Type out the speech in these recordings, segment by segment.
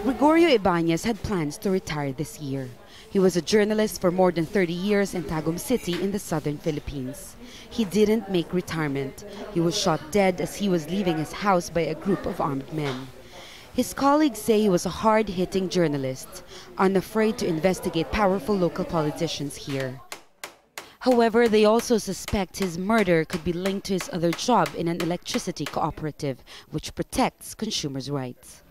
Gregorio Ibanez had plans to retire this year. He was a journalist for more than 30 years in Tagum City in the southern Philippines. He didn't make retirement. He was shot dead as he was leaving his house by a group of armed men. His colleagues say he was a hard-hitting journalist, unafraid to investigate powerful local politicians here. However, they also suspect his murder could be linked to his other job in an electricity cooperative, which protects consumers' rights.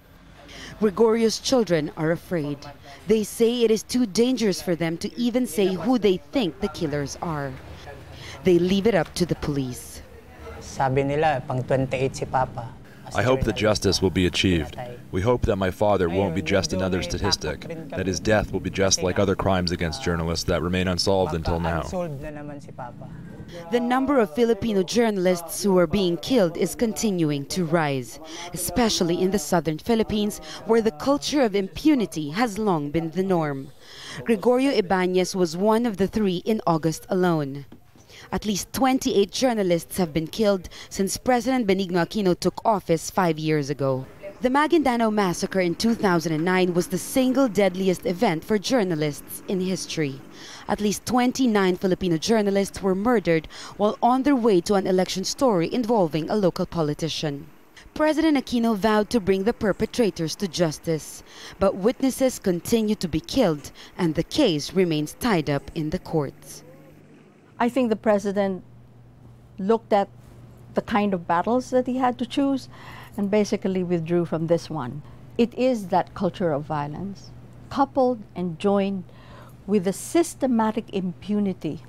Gregorio's children are afraid. They say it is too dangerous for them to even say who they think the killers are. They leave it up to the police. Sabi nila, pang 28 si Papa. I hope that justice will be achieved. We hope that my father won't be just another statistic, that his death will be just like other crimes against journalists that remain unsolved until now. The number of Filipino journalists who are being killed is continuing to rise, especially in the southern Philippines, where the culture of impunity has long been the norm. Gregorio Ibanez was one of the 3 in August alone. At least 28 journalists have been killed since President Benigno Aquino took office 5 years ago. The Maguindanao massacre in 2009 was the single deadliest event for journalists in history. At least 29 Filipino journalists were murdered while on their way to an election story involving a local politician. President Aquino vowed to bring the perpetrators to justice, but witnesses continue to be killed and the case remains tied up in the courts. I think the president looked at the kind of battles that he had to choose and basically withdrew from this one. It is that culture of violence, coupled and joined with the systematic impunity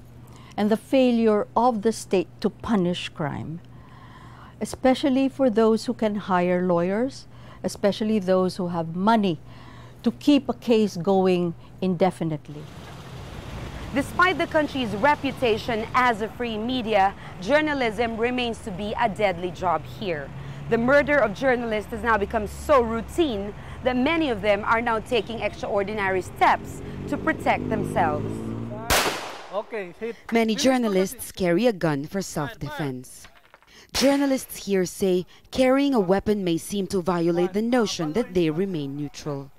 and the failure of the state to punish crime, especially for those who can hire lawyers, especially those who have money to keep a case going indefinitely. Despite the country's reputation as a free media, journalism remains to be a deadly job here. The murder of journalists has now become so routine that many of them are now taking extraordinary steps to protect themselves. Many journalists carry a gun for self-defense. Journalists here say carrying a weapon may seem to violate the notion that they remain neutral.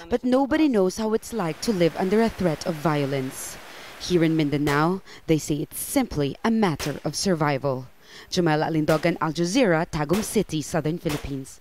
But nobody knows how it's like to live under a threat of violence. Here in Mindanao, they say it's simply a matter of survival. Jamila Alindogan, Al Jazeera, Tagum City, Southern Philippines.